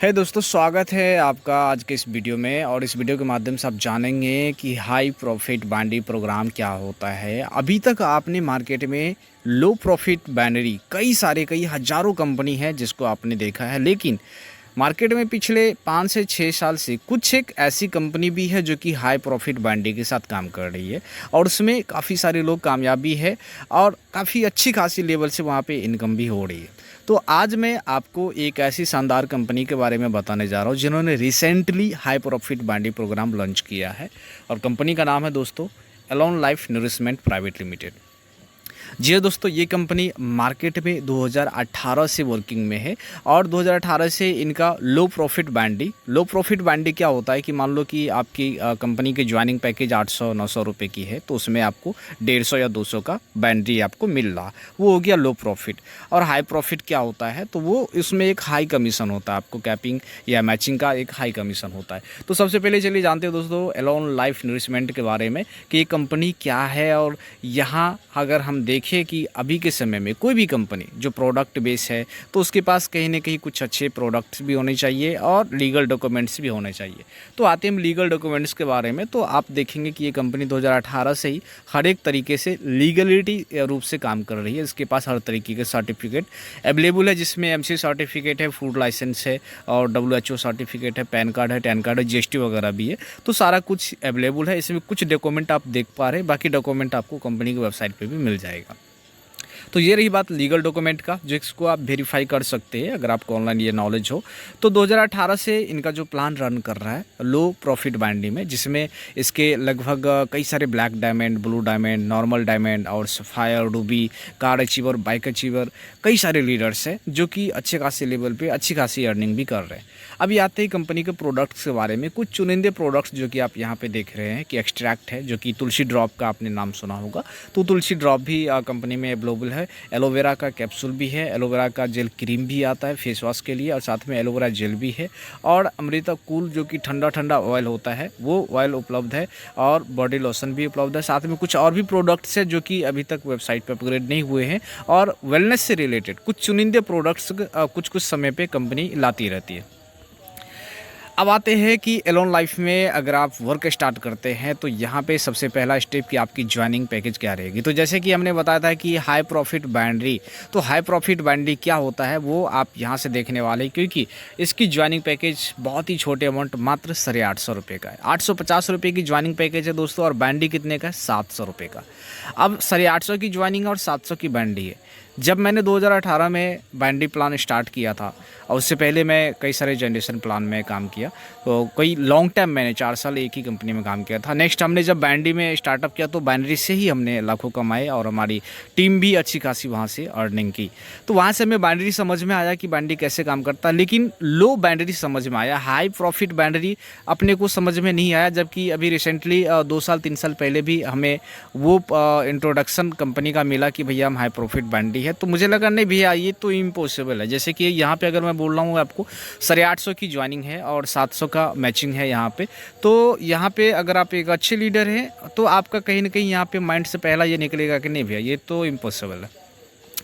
है दोस्तों, स्वागत है आपका आज के इस वीडियो में। और इस वीडियो के माध्यम से आप जानेंगे कि हाई प्रॉफिट बाइनरी प्रोग्राम क्या होता है। अभी तक आपने मार्केट में लो प्रॉफिट बाइनरी कई हज़ारों कंपनी है जिसको आपने देखा है, लेकिन मार्केट में पिछले 5 से 6 साल से कुछ एक ऐसी कंपनी भी है जो कि हाई प्रॉफिट बाइनरी के साथ काम कर रही है और उसमें काफ़ी सारे लोग कामयाब भी है और काफ़ी अच्छी खासी लेवल से वहाँ पे इनकम भी हो रही है। तो आज मैं आपको एक ऐसी शानदार कंपनी के बारे में बताने जा रहा हूँ जिन्होंने recently high profit binary program launch किया है और कंपनी का नाम है दोस्तों Elon Life Nourishment Private Limited. जी हाँ दोस्तों, ये कंपनी मार्केट में 2018 से वर्किंग में है और 2018 से इनका लो प्रॉफिट बाइनरी क्या होता है कि मान लो कि आपकी कंपनी की ज्वाइनिंग पैकेज 800-900 रुपये की है, तो उसमें आपको 150 या 200 का बाइनरी आपको मिल रहा, वो हो गया लो प्रॉफिट। और हाई प्रॉफिट क्या होता है, तो वो इसमें एक हाई कमीशन होता है, आपको कैपिंग या मैचिंग का एक हाई कमीशन होता है। तो सबसे पहले चलिए जानते हैं दोस्तों एलोन लाइफ नरिशमेंट के बारे में कि ये कंपनी क्या है। और यहाँ अगर हम देखिए कि अभी के समय में कोई भी कंपनी जो प्रोडक्ट बेस है तो उसके पास कहीं ना कहीं कुछ अच्छे प्रोडक्ट्स भी होने चाहिए और लीगल डॉक्यूमेंट्स भी होने चाहिए। तो आते हैं हम लीगल डॉक्यूमेंट्स के बारे में, तो आप देखेंगे कि ये कंपनी 2018 से ही हर एक तरीके से लीगलिटी रूप से काम कर रही है। इसके पास हर तरीके के सर्टिफिकेट अवेलेबल है, जिसमें एमसी सर्टिफिकेट है, फूड लाइसेंस है और डब्ल्यूएचओ सर्टिफिकेट है, पैन कार्ड है, टैन कार्ड है, जीएसटी वगैरह भी है। तो सारा कुछ अवेलेबल है। इसमें कुछ डॉक्यूमेंट आप देख पा रहे हैं, बाकी डॉक्यूमेंट आपको कंपनी की वेबसाइट पे भी मिल जाएगा। तो ये रही बात लीगल डॉक्यूमेंट का, जो इसको आप वेरीफाई कर सकते हैं अगर आपको ऑनलाइन ये नॉलेज हो। तो 2018 से इनका जो प्लान रन कर रहा है लो प्रॉफिट बाइनरी में, जिसमें इसके लगभग कई सारे black diamond, blue diamond, normal diamond और sapphire, ruby, car achiever, bike achiever, कई सारे लीडर्स हैं जो कि अच्छे खासे लेवल पे अच्छी खासी अर्निंग भी कर रहे हैं। अभी आते ही कंपनी के प्रोडक्ट्स के बारे में, कुछ चुनिंदे प्रोडक्ट्स जो कि आप यहाँ पे देख रहे हैं कि एक्सट्रैक्ट है, जो कि तुलसी ड्रॉप का आपने नाम सुना होगा। तो तुलसी ड्रॉप भी कंपनी में अवेलेबल है। एलोवेरा का कैप्सूल भी है, एलोवेरा का जेल क्रीम भी आता है फेस वॉश के लिए और साथ में एलोवेरा जेल भी है। और अमृता कूल जो कि ठंडा ठंडा ऑयल होता है, वो ऑयल उपलब्ध है और बॉडी लोशन भी उपलब्ध है। साथ में कुछ और भी प्रोडक्ट्स है जो कि अभी तक वेबसाइट पर अपग्रेड नहीं हुए हैं। और वेलनेस से रिलेटेड कुछ चुनिंदे प्रोडक्ट्स कुछ समय पे कंपनी लाती रहती है। अब आते हैं कि एलोन लाइफ में अगर आप वर्क स्टार्ट करते हैं तो यहाँ पे सबसे पहला स्टेप कि आपकी ज्वाइनिंग पैकेज क्या रहेगी। तो जैसे कि हमने बताया था कि हाई प्रॉफिट बाइनरी, तो हाई प्रॉफिट बाइनरी क्या होता है वो आप यहाँ से देखने वाले, क्योंकि इसकी ज्वाइनिंग पैकेज बहुत ही छोटे अमाउंट, मात्र 850 रुपये का है। 850 रुपये की ज्वाइनिंग पैकेज है दोस्तों, और बाइनरी कितने का है, 700 रुपये का। अब 850 की ज्वाइनिंग और 700 की बाइनरी है। जब मैंने 2018 में बाइनरी प्लान स्टार्ट किया था और उससे पहले मैं कई सारे जनरेशन प्लान में काम किया, तो कई लॉन्ग टाइम मैंने 4 साल एक ही कंपनी में काम किया था। नेक्स्ट हमने जब बाइनरी में स्टार्टअप किया तो बाइनरी से ही हमने लाखों कमाए और हमारी टीम भी अच्छी खासी वहाँ से अर्निंग की। तो वहाँ से हमें बाइनरी समझ में आया कि बाइनरी कैसे काम करता है, लेकिन लो बाइनरी समझ में आया, हाई प्रॉफिट बाइनरी अपने को समझ में नहीं आया। जबकि अभी रिसेंटली 2 साल 3 साल पहले भी हमें वो इंट्रोडक्शन कंपनी का मिला कि भैया हम हाई प्रॉफिट बाइनरी है। तो मुझे लगा नहीं भैया ये तो इम्पॉसिबल है। जैसे कि यहाँ पे अगर मैं बोल रहा हूँ आपको 850 की ज्वाइनिंग है और 700 का मैचिंग है यहाँ पे। तो यहाँ पे अगर आप एक अच्छे लीडर हैं तो आपका कहीं ना कहीं यहाँ पे माइंड से पहला ये निकलेगा कि नहीं भैया ये तो इम्पॉसिबल है,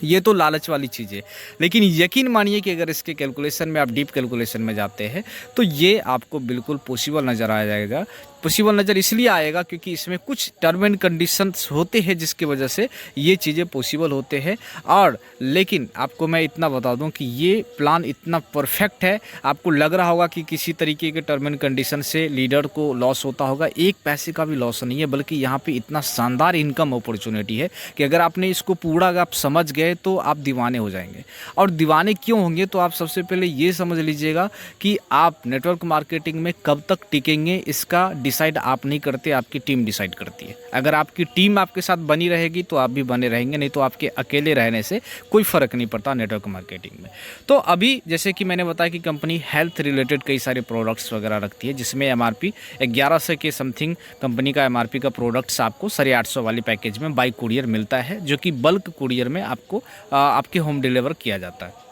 ये तो लालच वाली चीज़ है। लेकिन यकीन मानिए कि अगर इसके कैलकुलेशन में आप डीप कैलकुलेशन में जाते हैं तो ये आपको बिल्कुल पॉसिबल नज़र आ जाएगा। पॉसिबल नज़र इसलिए आएगा क्योंकि इसमें कुछ टर्म एंड कंडीशंस होते हैं जिसकी वजह से ये चीज़ें पॉसिबल होते हैं। और लेकिन आपको मैं इतना बता दूं कि ये प्लान इतना परफेक्ट है, आपको लग रहा होगा कि किसी तरीके के टर्म एंड कंडीशन से लीडर को लॉस होता होगा, एक पैसे का भी लॉस नहीं है, बल्कि यहाँ पे इतना शानदार इनकम अपॉर्चुनिटी है कि अगर आपने इसको पूरा अगर आप समझ गए तो आप दीवाने हो जाएंगे। और दीवाने क्यों होंगे, तो आप सबसे पहले ये समझ लीजिएगा कि आप नेटवर्क मार्केटिंग में कब तक टिकेंगे इसका डिसाइड आप नहीं करते, आपकी टीम डिसाइड करती है। अगर आपकी टीम आपके साथ बनी रहेगी तो आप भी बने रहेंगे, नहीं तो आपके अकेले रहने से कोई फ़र्क नहीं पड़ता नेटवर्क मार्केटिंग में। तो अभी जैसे कि मैंने बताया कि कंपनी हेल्थ रिलेटेड कई सारे प्रोडक्ट्स वगैरह रखती है, जिसमें एमआरपी 1100 के समथिंग कंपनी का एमआरपी का प्रोडक्ट्स आपको 850 वाली पैकेज में बाई कुरियर मिलता है, जो कि बल्क कुरियर में आपको आपके होम डिलीवर किया जाता है।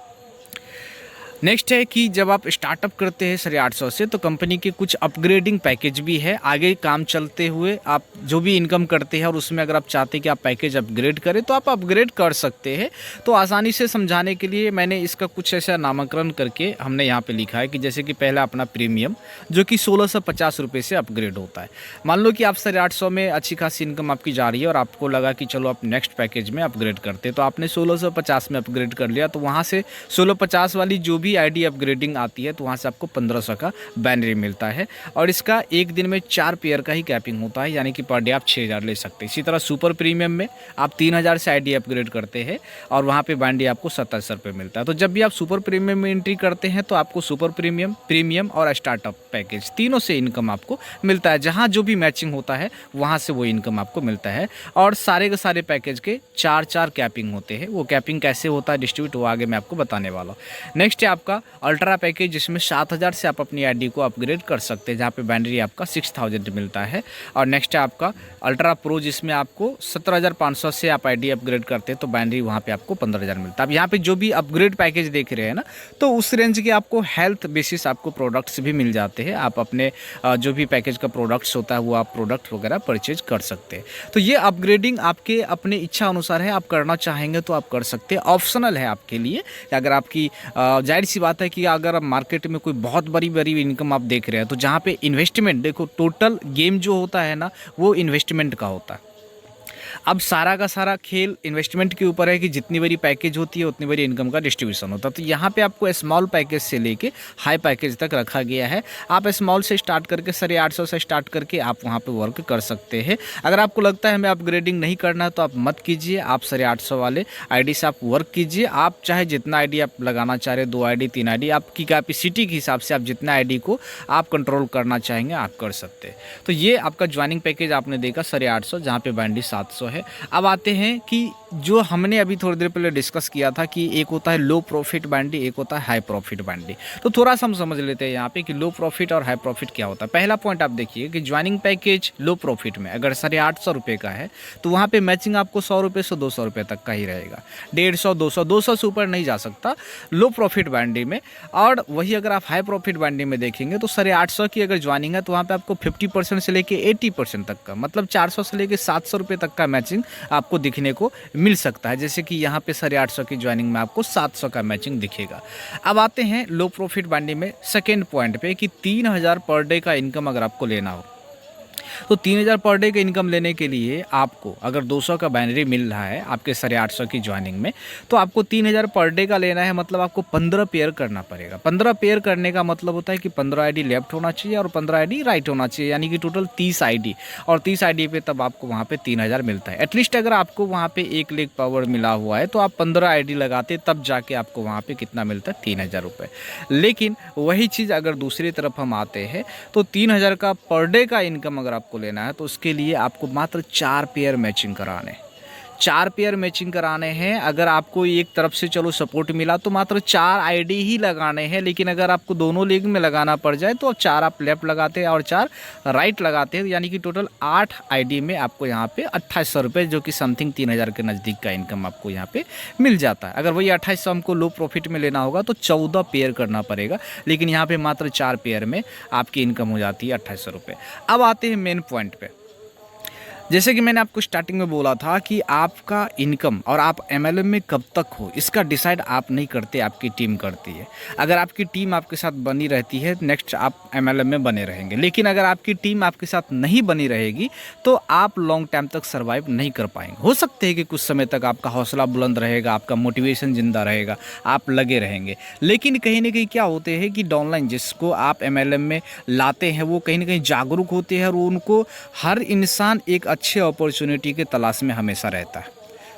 नेक्स्ट है कि जब आप स्टार्टअप करते हैं 850 से तो कंपनी के कुछ अपग्रेडिंग पैकेज भी है। आगे काम चलते हुए आप जो भी इनकम करते हैं और उसमें अगर आप चाहते हैं कि आप पैकेज अपग्रेड करें तो आप अपग्रेड कर सकते हैं। तो आसानी से समझाने के लिए मैंने इसका कुछ ऐसा नामकरण करके हमने यहाँ पे लिखा है कि जैसे कि पहला अपना प्रीमियम जो कि 1650 रुपये से अपग्रेड होता है। मान लो कि आप 850 में अच्छी खासी इनकम आपकी जा रही है और आपको लगा कि चलो आप नेक्स्ट पैकेज में अपग्रेड करते, तो आपने 1650 में अपग्रेड कर लिया, तो वहाँ से 1650 वाली जो भी आईडी अपग्रेडिंग आती है तो वहाँ से आपको 1500 का बैनरी मिलता है। और इसका एक दिन में 4 पेयर का ही कैपिंग होता है, यानी कि पर डे आप 6000 ले सकते हैं। इसी तरह सुपर प्रीमियम में आप 3000 से आईडी अपग्रेड करते हैं और वहाँ पे बैंडी आपको 2700 रुपये मिलता है। तो जब भी आप सुपर प्रीमियम में एंट्री करते हैं तो आपको सुपर प्रीमियम, प्रीमियम और स्टार्टअप पैकेज तीनों से इनकम आपको मिलता है। जहाँ जो भी मैचिंग होता है वहाँ से वो इनकम आपको मिलता है। और सारे के सारे पैकेज के 4 कैपिंग होते हैं। वो कैपिंग कैसे होता है डिस्ट्रीब्यूट, वो आगे मैं आपको बताने वाला हूँ। नेक्स्ट है आपका अल्ट्रा पैकेज, जिसमें 7000 से आप अपनी आईडी को अपग्रेड कर सकते हैं, जहाँ पे बैंडरी आपका 6000 मिलता है। और नेक्स्ट है आपका अल्ट्रा प्रो, जिसमें आपको 17500 से आप आईडी अपग्रेड करते हैं तो बैंडरी वहाँ पे आपको 15000 मिलता है। अब यहाँ पे जो भी अपग्रेड पैकेज देख रहे हैं ना, तो उस रेंज के आपको हेल्थ बेसिस आपको प्रोडक्ट्स भी मिल जाते हैं। आप अपने जो भी पैकेज का प्रोडक्ट्स होता है वो आप प्रोडक्ट वगैरह परचेज कर सकते हैं। तो ये अपग्रेडिंग आपके अपने इच्छा अनुसार है, आप करना चाहेंगे तो आप कर सकते हैं, ऑप्शनल है आपके लिए। अगर आपकी जाहिर सी बात है कि अगर आप मार्केट में कोई बहुत बड़ी बड़ी इनकम आप देख रहे हैं तो जहाँ पे इन्वेस्टमेंट, देखो टोटल गेम जो होता है ना वो इन्वेस्टमेंट का होता है। अब सारा का सारा खेल इन्वेस्टमेंट के ऊपर है कि जितनी बड़ी पैकेज होती है उतनी बड़ी इनकम का डिस्ट्रीब्यूशन होता है। तो यहाँ पे आपको स्मॉल पैकेज से लेके हाई पैकेज तक रखा गया है। आप स्मॉल से स्टार्ट करके 850 से स्टार्ट करके आप वहाँ पे वर्क कर सकते हैं। अगर आपको लगता है हमें अपग्रेडिंग नहीं करना है तो आप मत कीजिए, आप 850 वाले आईडी से आप वर्क कीजिए। आप चाहे जितना आईडी आप लगाना चाह रहे, 2 आईडी 3 आईडी, आपकी कैपेसिटी के हिसाब से आप जितना आईडी को आप कंट्रोल करना चाहेंगे आप कर सकते हैं। तो ये आपका ज्वाइनिंग पैकेज आपने देखा 850, जहाँ पे बैंडी 700 है। अब आते हैं कि जो हमने अभी थोड़ी देर पहले डिस्कस किया था कि एक होता है लो प्रॉफिट बैंडी, एक होता है हाई प्रॉफिट बैंडी। तो थोड़ा सा हम समझ लेते हैं यहाँ पे कि लो प्रॉफिट और हाई प्रॉफिट क्या होता है। पहला पॉइंट आप देखिए कि ज्वाइनिंग पैकेज लो प्रॉफिट में अगर 850 रुपये का है तो वहाँ पे मैचिंग आपको 100 रुपये से 200 रुपये तक का ही रहेगा। 150, 200 से ऊपर नहीं जा सकता लो प्रॉफिट बैंडी में। और वही अगर आप हाई प्रॉफिट बैंडी में देखेंगे तो 850 की अगर ज्वाइनिंग है तो वहाँ पे आपको 50% से लेके 80% तक का, मतलब 400 से लेके 700 रुपये तक का मैचिंग आपको दिखने को मिल सकता है। जैसे कि यहाँ पे 850 की ज्वाइनिंग में आपको 700 का मैचिंग दिखेगा। अब आते हैं लो प्रॉफिट बैंडी में सेकेंड पॉइंट पे कि 3000 पर डे का इनकम अगर आपको लेना हो तो 3000 पर डे का इनकम लेने के लिए आपको अगर 200 का बैनरी मिल रहा है आपके 850 की ज्वाइनिंग में तो आपको 3000 पर डे का लेना है, मतलब आपको 15 पेयर करना पड़ेगा। 15 पेयर करने का मतलब होता है कि 15 आईडी लेफ्ट होना चाहिए और 15 आईडी राइट होना चाहिए, यानी कि टोटल 30 आईडी। और 30 आईडी पे तब आपको वहाँ पे 3000 मिलता है। एटलीस्ट अगर आपको वहाँ पे 1 लेग पावर मिला हुआ है तो आप 15 आईडी लगाते तब जाके आपको वहाँ पे कितना मिलता है, 3000 रुपये। लेकिन वही चीज़ अगर दूसरी तरफ हम आते हैं तो 3000 का पर डे का इनकम अगर आपको लेना है तो उसके लिए आपको मात्र 4 पेयर मैचिंग कराने, 4 पेयर मैचिंग कराने हैं। अगर आपको एक तरफ से चलो सपोर्ट मिला तो मात्र 4 आईडी ही लगाने हैं। लेकिन अगर आपको दोनों लेग में लगाना पड़ जाए तो 4 आप लेफ्ट लगाते हैं और 4 राइट लगाते हैं, यानी कि टोटल 8 आईडी में आपको यहाँ पे 2800 रुपये, जो कि समथिंग 3000 के नज़दीक का इनकम आपको यहाँ पे मिल जाता है। अगर वही 2800 हमको लो प्रॉफिट में लेना होगा तो 14 पेयर करना पड़ेगा, लेकिन यहाँ पर मात्र 4 पेयर में आपकी इनकम हो जाती है 2800 रुपये। अब आते हैं मेन पॉइंट पर। जैसे कि मैंने आपको स्टार्टिंग में बोला था कि आपका इनकम और आप एमएलएम में कब तक हो इसका डिसाइड आप नहीं करते, आपकी टीम करती है। अगर आपकी टीम आपके साथ बनी रहती है नेक्स्ट आप एमएलएम में बने रहेंगे, लेकिन अगर आपकी टीम आपके साथ नहीं बनी रहेगी तो आप लॉन्ग टाइम तक सर्वाइव नहीं कर पाएंगे। हो सकते हैं कि कुछ समय तक आपका हौसला बुलंद रहेगा, आपका मोटिवेशन जिंदा रहेगा, आप लगे रहेंगे, लेकिन कहीं ना कहीं क्या होते हैं कि डाउनलाइन जिसको आप एमएलएम में लाते हैं वो कहीं ना कहीं जागरूक होते हैं और उनको हर इंसान एक अच्छे अपॉर्चुनिटी के तलाश में हमेशा रहता है।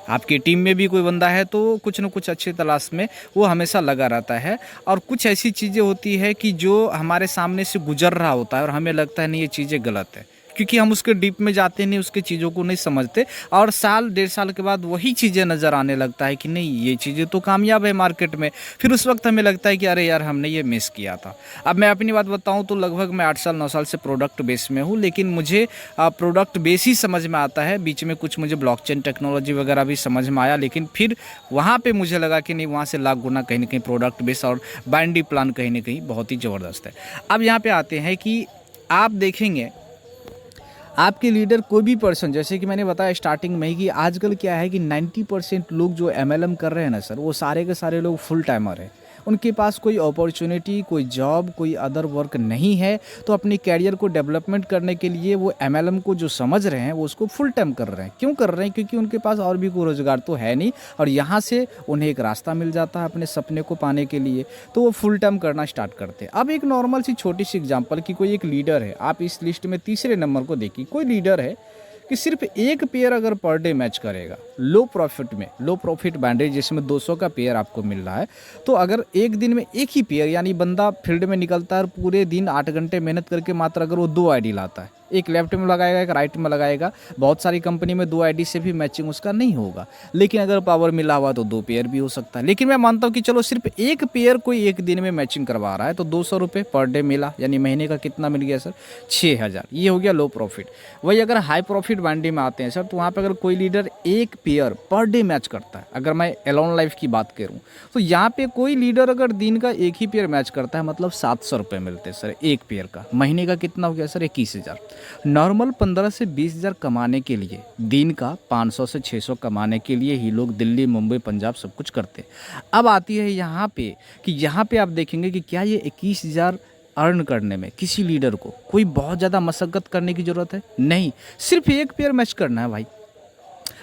आपकी टीम में भी कोई बंदा है तो कुछ न कुछ अच्छे तलाश में वो हमेशा लगा रहता है। और कुछ ऐसी चीज़ें होती है कि जो हमारे सामने से गुजर रहा होता है और हमें लगता है नहीं ये चीज़ें गलत है, क्योंकि हम उसके डीप में जाते नहीं, उसके चीज़ों को नहीं समझते, और साल 1.5 साल के बाद वही चीज़ें नज़र आने लगता है कि नहीं ये चीज़ें तो कामयाब है मार्केट में। फिर उस वक्त हमें लगता है कि अरे यार हमने ये मिस किया था। अब मैं अपनी बात बताऊं तो लगभग मैं 8 साल 9 साल से प्रोडक्ट बेस में हूं, लेकिन मुझे प्रोडक्ट बेस ही समझ में आता है। बीच में कुछ मुझे ब्लॉकचेन टेक्नोलॉजी वगैरह भी समझ में आया, लेकिन फिर वहाँ पे मुझे लगा कि नहीं, वहाँ से लाख गुना कहीं ना कहीं प्रोडक्ट बेस और बाइनरी प्लान कहीं ना कहीं बहुत ही ज़बरदस्त है। अब यहाँ पे आते हैं कि आप देखेंगे आपके लीडर कोई भी पर्सन, जैसे कि मैंने बताया स्टार्टिंग में ही कि आजकल क्या है कि 90% लोग जो एमएलएम कर रहे हैं ना सर, वो सारे के सारे लोग फुल टाइमर हैं। उनके पास कोई अपॉर्चुनिटी, कोई जॉब, कोई अदर वर्क नहीं है, तो अपने कैरियर को डेवलपमेंट करने के लिए वो एमएलएम को जो समझ रहे हैं वो उसको फुल टाइम कर रहे हैं। क्यों कर रहे हैं? क्योंकि उनके पास और भी कोई रोज़गार तो है नहीं, और यहाँ से उन्हें एक रास्ता मिल जाता है अपने सपने को पाने के लिए, तो वो फुल टाइम करना स्टार्ट करते हैं। अब एक नॉर्मल सी छोटी सी एग्जांपल कि कोई एक लीडर है, आप इस लिस्ट में तीसरे नंबर को देखिए, कोई लीडर है कि सिर्फ एक पेयर अगर पर डे मैच करेगा लो प्रॉफिट में, लो प्रॉफिट बैंडेज जिसमें 200 का पेयर आपको मिल रहा है, तो अगर एक दिन में एक ही पेयर, यानी बंदा फील्ड में निकलता है और पूरे दिन 8 घंटे मेहनत करके मात्र अगर वो 2 आईडी लाता है, एक लेफ्ट में लगाएगा एक राइट में लगाएगा, बहुत सारी कंपनी में 2 आईडी से भी मैचिंग उसका नहीं होगा, लेकिन अगर पावर मिला हुआ तो 2 पेयर भी हो सकता है। लेकिन मैं मानता हूँ कि चलो सिर्फ एक पेयर कोई एक दिन में मैचिंग करवा रहा है तो 200 रुपये पर डे मिला, यानी महीने का कितना मिल गया सर? 6000। ये हो गया लो प्रॉफिट। वही अगर हाई प्रॉफिट बैंडी में आते हैं सर, तो वहाँ पर अगर कोई लीडर एक पेयर पर डे मैच करता है, अगर मैं एलोन लाइफ की बात करूँ तो यहाँ पे कोई लीडर अगर दिन का एक ही पेयर मैच करता है, मतलब 700 रुपये मिलते हैं सर एक पेयर का। महीने का कितना हो गया सर? 21,000। नॉर्मल 15 से 20,000 कमाने के लिए, दिन का 500 से 600 कमाने के लिए ही लोग दिल्ली, मुंबई, पंजाब सब कुछ करते हैं। अब आती है यहाँ पे कि यहाँ पे आप देखेंगे कि क्या ये 21,000 अर्न करने में किसी लीडर को कोई बहुत ज़्यादा मशक्क़त करने की ज़रूरत है? नहीं, सिर्फ एक पेयर मैच करना है भाई।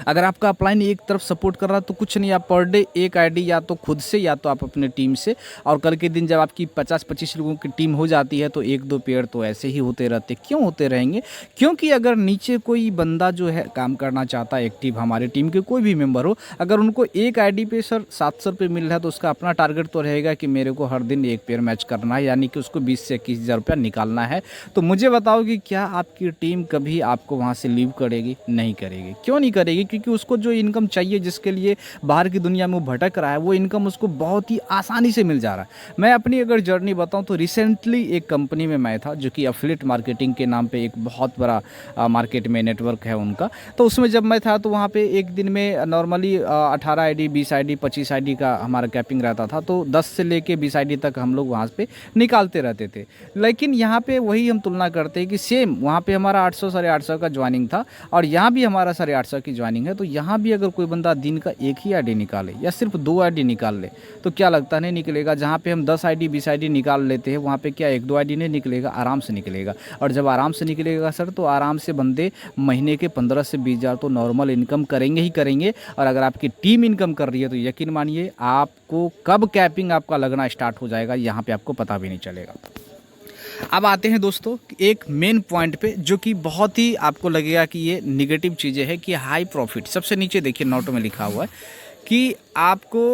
अगर आपका अपलाइन एक तरफ सपोर्ट कर रहा है तो कुछ नहीं, आप पर डे एक आईडी या तो खुद से या तो आप अपने टीम से, और कल के दिन जब आपकी 50-25 लोगों की टीम हो जाती है तो 1-2 पेयर तो ऐसे ही होते रहते। क्यों होते रहेंगे? क्योंकि अगर नीचे कोई बंदा जो है काम करना चाहता है एक्टिव, हमारे टीम के कोई भी मेंबर हो, अगर उनको एक आईडी पे सर 700 रुपये मिल रहा है तो उसका अपना टारगेट तो रहेगा कि मेरे को हर दिन एक पेयर मैच करना है, यानी कि उसको 20 से 21,000 रुपया निकालना है। तो मुझे बताओ कि क्या आपकी टीम कभी आपको वहाँ से लीव करेगी? नहीं करेगी। क्यों नहीं करेगी? क्योंकि उसको जो इनकम चाहिए, जिसके लिए बाहर की दुनिया में वो भटक रहा है, वो इनकम उसको बहुत ही आसानी से मिल जा रहा है। मैं अपनी अगर जर्नी बताऊं तो रिसेंटली एक कंपनी में मैं था जो कि एफिलिएट मार्केटिंग के नाम पे एक बहुत बड़ा मार्केट में नेटवर्क है उनका। तो उसमें जब मैं था तो वहाँ पे एक दिन में नॉर्मली 18 आईडी, 20 आईडी, 25 आईडी का हमारा कैपिंग रहता था, तो 10 से लेके 20 आईडी तक हम लोग वहाँ पे निकालते रहते थे। लेकिन यहाँ पे वही हम तुलना करते हैं कि सेम वहाँ पे हमारा 800 साढ़े 800 का ज्वाइनिंग था और यहाँ भी हमारा साढ़े 800 की ज्वाइनिंग है। तो यहाँ भी अगर कोई बंदा दिन का एक ही आईडी निकाले या सिर्फ 2 आईडी निकाल ले तो क्या लगता नहीं निकलेगा? जहाँ पे हम 10 आईडी 20 आईडी निकाल लेते हैं वहाँ पे क्या 1-2 आईडी नहीं निकलेगा? आराम से निकलेगा। और जब आराम से निकलेगा सर तो आराम से बंदे महीने के 15 से 20,000 तो नॉर्मल इनकम करेंगे ही करेंगे। और अगर आपकी टीम इनकम कर रही है तो यकीन मानिए आपको कब कैपिंग आपका लगना स्टार्ट हो जाएगा यहाँ पे आपको पता भी नहीं चलेगा। अब आते हैं दोस्तों एक मेन पॉइंट पे जो कि बहुत ही आपको लगेगा कि ये निगेटिव चीज़ें हैं कि हाई प्रॉफिट। सबसे नीचे देखिए नोट में लिखा हुआ है कि आपको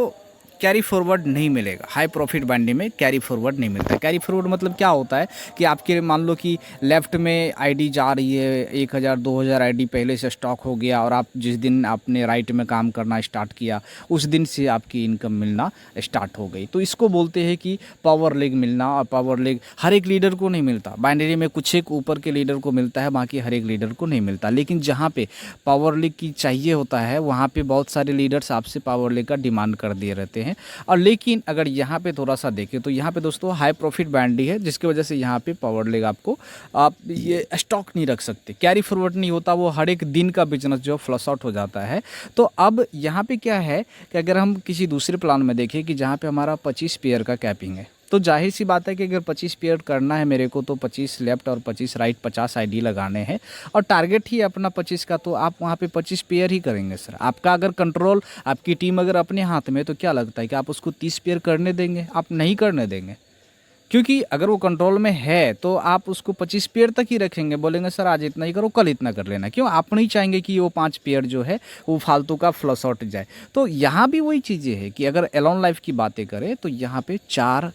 कैरी फॉरवर्ड नहीं मिलेगा। हाई प्रॉफिट बैंडी में कैरी फॉरवर्ड नहीं मिलता है। कैरी फॉरवर्ड मतलब क्या होता है कि आपके मान लो कि लेफ़्ट में आईडी जा रही है, 1000 2000 आईडी पहले से स्टॉक हो गया और आप जिस दिन आपने राइट में काम करना स्टार्ट किया उस दिन से आपकी इनकम मिलना स्टार्ट हो गई। तो इसको बोलते हैं कि पावर लेग मिलना। और पावर लेग हर एक लीडर को नहीं मिलता। बाइनरी में कुछ एक ऊपर के लीडर को मिलता है, बाकी हर एक लीडर को नहीं मिलता। लेकिन जहाँ पे पावर लेग की चाहिए होता है वहाँ पे बहुत सारे लीडर्स आपसे पावर लेग का डिमांड कर दिए रहते हैं। और लेकिन अगर यहाँ पे थोड़ा सा देखें तो यहाँ पे दोस्तों हाई प्रॉफिट बैंडी है जिसकी वजह से यहाँ पे पावर लेग आपको आप ये स्टॉक नहीं रख सकते, कैरी फॉरवर्ड नहीं होता, वो हर एक दिन का बिजनेस जो फ्लश आउट हो जाता है। तो अब यहाँ पे क्या है कि अगर हम किसी दूसरे प्लान में देखें कि जहाँ पे हमारा 25 पेयर का कैपिंग है, तो जाहिर सी बात है कि अगर 25 पेयर करना है मेरे को तो 25 लेफ्ट और 25 राइट 50 आईडी लगाने हैं और टारगेट ही अपना 25 का, तो आप वहाँ पे 25 पेयर ही करेंगे सर। आपका अगर कंट्रोल, आपकी टीम अगर अपने हाथ में, तो क्या लगता है कि आप उसको 30 पेयर करने देंगे? आप नहीं करने देंगे, क्योंकि अगर वो कंट्रोल में है तो आप उसको 25 पेयर तक ही रखेंगे। बोलेंगे सर आज इतना ही करो, कल इतना कर लेना। क्यों? आप नहीं चाहेंगे कि वो 5 पेयर जो है वो फालतू का फ्लश आउट जाए। तो यहाँ भी वही चीज़ें हैं कि अगर एलोन लाइफ की बातें करें तो यहाँ पे 4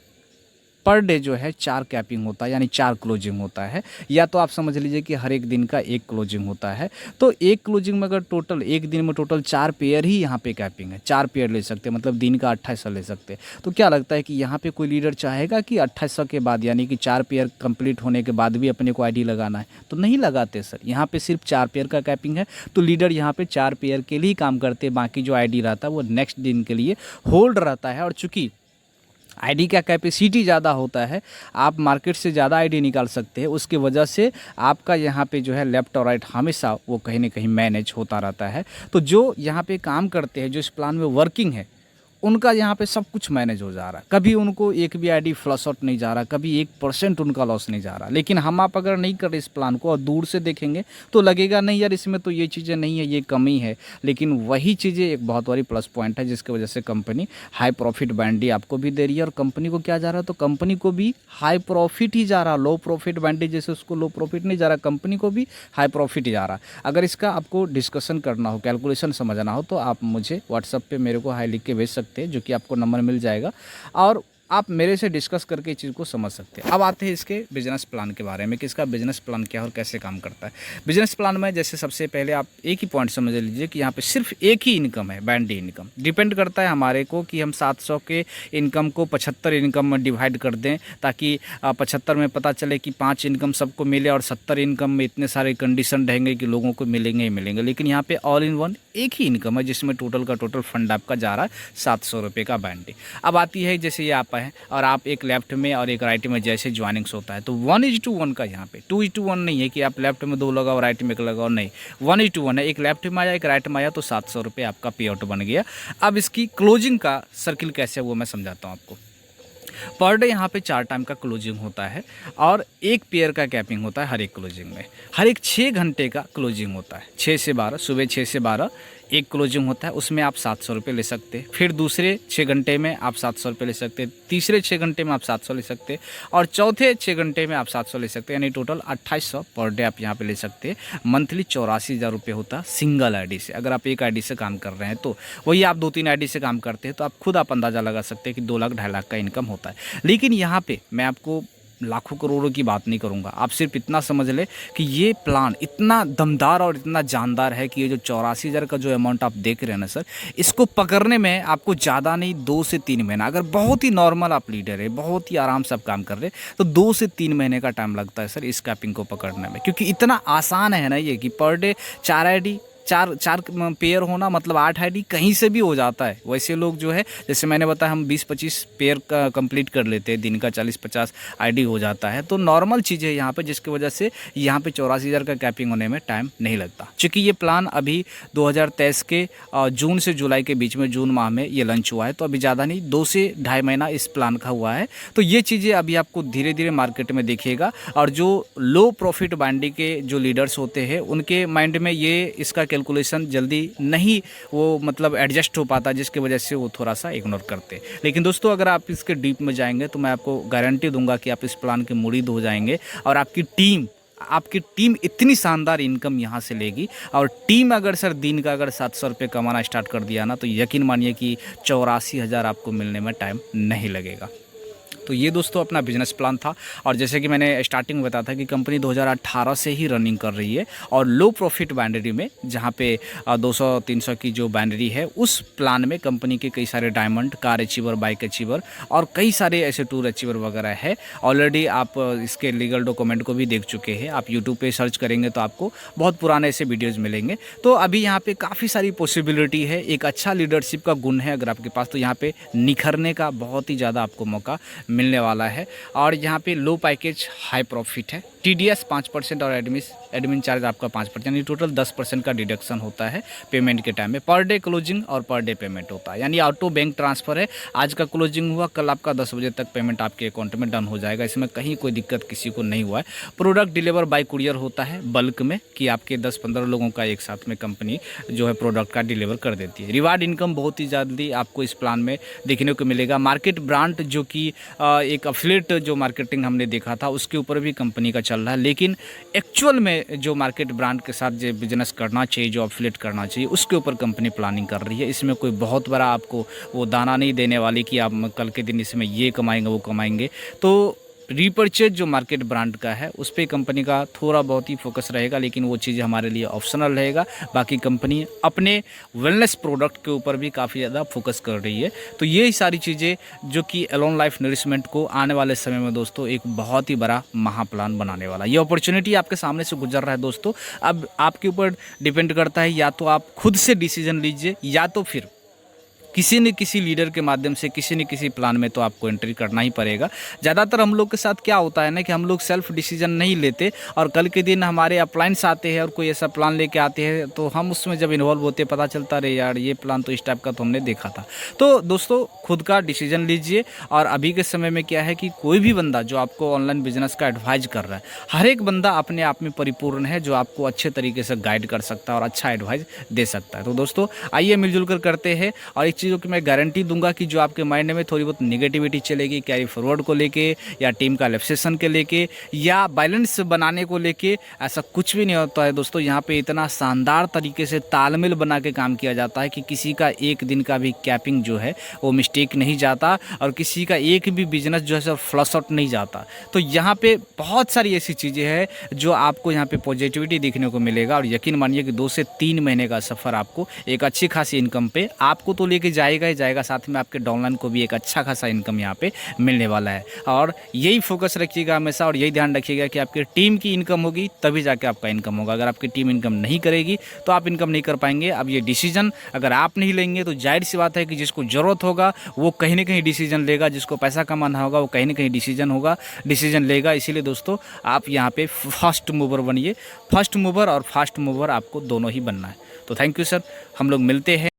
पर डे जो है 4 कैपिंग होता है, यानी 4 क्लोजिंग होता है, या तो आप समझ लीजिए कि हर एक दिन का 1 क्लोजिंग होता है। तो एक क्लोजिंग में अगर टोटल एक दिन में टोटल 4 पेयर ही यहाँ पे कैपिंग है, 4 पेयर ले सकते हैं, मतलब दिन का 2800 ले सकते हैं। तो क्या लगता है कि यहाँ पे कोई लीडर चाहेगा कि 2800 के बाद, यानी कि 4 पेयर कंप्लीट होने के बाद भी अपने को आईडी लगाना है? तो नहीं लगाते सर। यहाँ पे सिर्फ 4 पेयर का कैपिंग है, तो लीडर यहाँ पे 4 पेयर के लिए काम करते हैं, बाकी जो आईडी रहता है वो नेक्स्ट दिन के लिए होल्ड रहता है। और चूंकि आईडी का कैपेसिटी ज़्यादा होता है, आप मार्केट से ज़्यादा आईडी निकाल सकते हैं, उसकी वजह से आपका यहाँ पे जो है लेफ़्ट और राइट हमेशा वो कहीं ना कहीं मैनेज होता रहता है। तो जो यहाँ पे काम करते हैं, जो इस प्लान में वर्किंग है, उनका यहाँ पे सब कुछ मैनेज हो जा रहा है। कभी उनको एक भी आईडी फ्लश आउट नहीं जा रहा, कभी 1% उनका लॉस नहीं जा रहा। लेकिन हम आप अगर नहीं कर रहे इस प्लान को और दूर से देखेंगे तो लगेगा नहीं यार, इसमें तो ये चीज़ें नहीं है, ये कमी है। लेकिन वही चीज़ें एक बहुत बड़ी प्लस पॉइंट है, जिसकी वजह से कंपनी हाई प्रॉफिट बैंडी आपको भी दे रही है। और कंपनी को क्या जा रहा है? तो कंपनी को भी हाई प्रॉफिट ही जा रहा। लो प्रॉफिट बैंडी जैसे उसको लो प्रॉफिट नहीं जा रहा, कंपनी को भी हाई प्रॉफिट ही जा रहा। अगर इसका आपको डिस्कशन करना हो, कैलकुलेशन समझना हो, तो आप मुझे व्हाट्सअप पे मेरे को हाई लिख के भेज सकते हैं, जो कि आपको नंबर मिल जाएगा, और आप मेरे से डिस्कस करके इस चीज़ को समझ सकते हैं। अब आते हैं इसके बिजनेस प्लान के बारे में कि इसका बिजनेस प्लान क्या है और कैसे काम करता है। बिजनेस प्लान में जैसे सबसे पहले आप एक ही पॉइंट समझ लीजिए कि यहाँ पे सिर्फ एक ही इनकम है, बैंडी इनकम। डिपेंड करता है हमारे को कि हम 700 के इनकम को 75 इनकम में डिवाइड कर दें, ताकि 75 में पता चले कि 5 इनकम सबको मिले, और 70 इनकम में इतने सारे कंडीशन रहेंगे कि लोगों को मिलेंगे ही मिलेंगे। लेकिन यहाँ पे ऑल इन वन एक ही इनकम है, जिसमें टोटल का टोटल फंड आपका जा रहा है 700 रुपये का बैंडी। अब आती है जैसे ये आप है और आप एक लेफ्ट में और एक राइट में जैसे ज्वाइनिंग्स होता है, तो 1:1 का यहाँ पे 2:1 नहीं है कि आप लेफ्ट में 2 लगाओ राइट में 1 लगाओ, नहीं, 1:1 है। एक लेफ्ट में आया एक राइट में आया तो 700 रुपये आपका पे आउट बन गया। अब इसकी क्लोजिंग का सर्किल कैसे है वो मैं समझाता हूँ आपको। पर डे यहाँ पे 4 टाइम का क्लोजिंग होता है और एक पेयर का कैपिंग होता है हर एक क्लोजिंग में। हर एक 6 घंटे का क्लोजिंग होता है, 6 से 12, सुबह 6 से 12 एक क्लोजिंग होता है, उसमें आप 700 रुपये ले सकते हैं। फिर दूसरे 6 घंटे में आप 700 रुपये ले सकते हैं, तीसरे 6 घंटे में आप 700 ले सकते हैं, और चौथे 6 घंटे में आप 700 ले सकते हैं। यानी टोटल 2800 पर डे आप यहाँ पे ले सकते हैं। मंथली 84,000 रुपये होता है सिंगल आईडी से। अगर आप एक आईडी से काम कर रहे हैं तो वही आप 2-3 आईडी से काम करते हैं तो आप खुद आप अंदाज़ा लगा सकते हैं कि 2 लाख 2.5 लाख का इनकम होता है। लेकिन यहाँ पर मैं आपको लाखों करोड़ों की बात नहीं करूंगा, आप सिर्फ इतना समझ ले कि ये प्लान इतना दमदार और इतना जानदार है कि ये जो 84,000 का जो अमाउंट आप देख रहे हैं ना सर, इसको पकड़ने में आपको ज़्यादा नहीं 2 से 3 महीना, अगर बहुत ही नॉर्मल आप लीडर है, बहुत ही आराम से आप काम कर रहे हैं, तो 2 से 3 महीने का टाइम लगता है सर इस कैपिंग को पकड़ने में। क्योंकि इतना आसान है ना ये कि पर डे 4 आईडी, चार पेयर होना मतलब 8 आईडी कहीं से भी हो जाता है। वैसे लोग जो है, जैसे मैंने बताया, हम 20-25 पेयर का कंप्लीट कर लेते हैं, दिन का 40-50 आईडी हो जाता है। तो नॉर्मल चीज़ है यहाँ पे, जिसकी वजह से यहाँ पे 84,000 का कैपिंग होने में टाइम नहीं लगता। चूँकि ये प्लान अभी 2023 के जून से जुलाई के बीच में, जून माह में ये लॉन्च हुआ है, तो अभी ज़्यादा नहीं 2 से 2.5 महीना इस प्लान का हुआ है। तो ये चीज़ें अभी आपको धीरे धीरे मार्केट में देखिएगा, और जो लो प्रॉफिट बैंडी के जो लीडर्स होते हैं उनके माइंड में ये इसका कैलकुलेशन जल्दी नहीं वो मतलब एडजस्ट हो पाता, जिसकी वजह से वो थोड़ा सा इग्नोर करते। लेकिन दोस्तों अगर आप इसके डीप में जाएंगे तो मैं आपको गारंटी दूंगा कि आप इस प्लान के मुरीद हो जाएंगे, और आपकी टीम इतनी शानदार इनकम यहाँ से लेगी। और टीम अगर सर दिन का अगर 700 रुपये कमाना स्टार्ट कर दिया ना, तो यकीन मानिए कि 84,000 आपको मिलने में टाइम नहीं लगेगा। तो ये दोस्तों अपना बिजनेस प्लान था। और जैसे कि मैंने स्टार्टिंग में बताया था कि कंपनी 2018 से ही रनिंग कर रही है, और लो प्रॉफिट बाइनरी में जहाँ पे 200-300 की जो बाइनरी है, उस प्लान में कंपनी के कई सारे diamond, car achiever, bike achiever और कई सारे ऐसे टूर अचीवर वगैरह है। ऑलरेडी आप इसके लीगल डॉक्यूमेंट को भी देख चुके हैं, आप यूट्यूब पे सर्च करेंगे तो आपको बहुत पुराने ऐसे वीडियोज़ मिलेंगे। तो अभी यहाँ पर काफ़ी सारी पॉसिबिलिटी है, एक अच्छा लीडरशिप का गुण है अगर आपके पास, तो यहाँ पर निखरने का बहुत ही ज़्यादा आपको मौका मिलने वाला है। और यहाँ पे लो पैकेज हाई प्रॉफिट है, TDS 5% और एडमिन चार्ज आपका 5%, यानी टोटल 10% का डिडक्शन होता है पेमेंट के टाइम में। पर डे क्लोजिंग और पर डे पेमेंट होता है, यानी ऑटो बैंक ट्रांसफ़र है। आज का क्लोजिंग हुआ, कल आपका 10 बजे तक पेमेंट आपके अकाउंट में डन हो जाएगा। इसमें कहीं कोई दिक्कत किसी को नहीं हुआ है। प्रोडक्ट डिलीवर बाय कुरियर होता है बल्क में, कि आपके 10-15 लोगों का एक साथ में कंपनी जो है प्रोडक्ट का डिलीवर कर देती है। रिवार्ड इनकम बहुत ही जल्दी आपको इस प्लान में देखने को मिलेगा। मार्केट ब्रांड जो कि एक अफिलिएट जो मार्केटिंग हमने देखा था उसके ऊपर भी कंपनी का चल रहा है, लेकिन एक्चुअल में जो मार्केट ब्रांड के साथ जो बिजनेस करना चाहिए, जो अफिलिएट करना चाहिए, उसके ऊपर कंपनी प्लानिंग कर रही है। इसमें कोई बहुत बड़ा आपको वो दाना नहीं देने वाली कि आप कल के दिन इसमें ये कमाएंगे वो कमाएंगे। तो रीपरचेज जो मार्केट ब्रांड का है उस पर कंपनी का थोड़ा बहुत ही फोकस रहेगा, लेकिन वो चीज़ें हमारे लिए ऑप्शनल रहेगा। बाकी कंपनी अपने वेलनेस प्रोडक्ट के ऊपर भी काफ़ी ज़्यादा फोकस कर रही है। तो ये सारी चीज़ें जो कि एलोन लाइफ नरिशमेंट को आने वाले समय में दोस्तों एक बहुत ही बड़ा महाप्लान बनाने वाला, ये अपॉर्चुनिटी आपके सामने से गुजर रहा है दोस्तों। अब आपके ऊपर डिपेंड करता है, या तो आप खुद से डिसीजन लीजिए या तो फिर किसी न किसी लीडर के माध्यम से किसी न किसी प्लान में तो आपको एंट्री करना ही पड़ेगा। ज़्यादातर हम लोग के साथ क्या होता है ना कि हम लोग सेल्फ डिसीजन नहीं लेते, और कल के दिन हमारे अपलाइंस आते हैं और कोई ऐसा प्लान लेके आते हैं तो हम उसमें जब इन्वॉल्व होते पता चलता रहे यार ये प्लान तो इस टाइप का तो हमने देखा था। तो दोस्तों खुद का डिसीजन लीजिए। और अभी के समय में क्या है कि कोई भी बंदा जो आपको ऑनलाइन बिजनेस का एडवाइज कर रहा है, हर एक बंदा अपने आप में परिपूर्ण है जो आपको अच्छे तरीके से गाइड कर सकता है और अच्छा एडवाइस दे सकता है। तो दोस्तों आइए मिलजुल कर करते हैं। और एक चीज़ों की मैं गारंटी दूंगा कि जो आपके माइंड में थोड़ी बहुत नेगेटिविटी चलेगी कैरी फॉरवर्ड को लेके या टीम का लेफ्सेशन के लेके या बैलेंस बनाने को लेके, ऐसा कुछ भी नहीं होता है दोस्तों। यहाँ पे इतना शानदार तरीके से तालमेल बना के काम किया जाता है कि किसी का एक दिन का भी कैपिंग जो है वो मिस्टेक नहीं जाता, और किसी का एक भी बिजनेस जो है सर फ्लश आउट नहीं जाता। तो यहाँ पे बहुत सारी ऐसी चीज़ें हैं जो आपको यहाँ पे पॉजिटिविटी देखने को मिलेगा। और यकीन मानिए कि 2 से 3 महीने का सफ़र आपको एक अच्छी खासी इनकम पे आपको तो लेके जाएगा ही जाएगा, साथ में आपके डाउनलाइन को भी एक अच्छा खासा इनकम यहाँ पे मिलने वाला है। और यही फोकस रखिएगा हमेशा, और यही ध्यान रखिएगा कि आपकी टीम की इनकम होगी तभी जाके आपका इनकम होगा। अगर आपकी टीम इनकम नहीं करेगी तो आप इनकम नहीं कर पाएंगे। अब ये डिसीजन अगर आप नहीं लेंगे तो जाहिर सी बात है कि जिसको ज़रूरत होगा वो कहीं ना कहीं डिसीजन लेगा, जिसको पैसा कमाना होगा वो कहीं ना कहीं डिसीजन लेगा। इसीलिए दोस्तों आप यहाँ पे फास्ट मूवर बनिए। फर्स्ट मूवर और फास्ट मूवर आपको दोनों ही बनना है। तो थैंक यू सर, हम लोग मिलते हैं।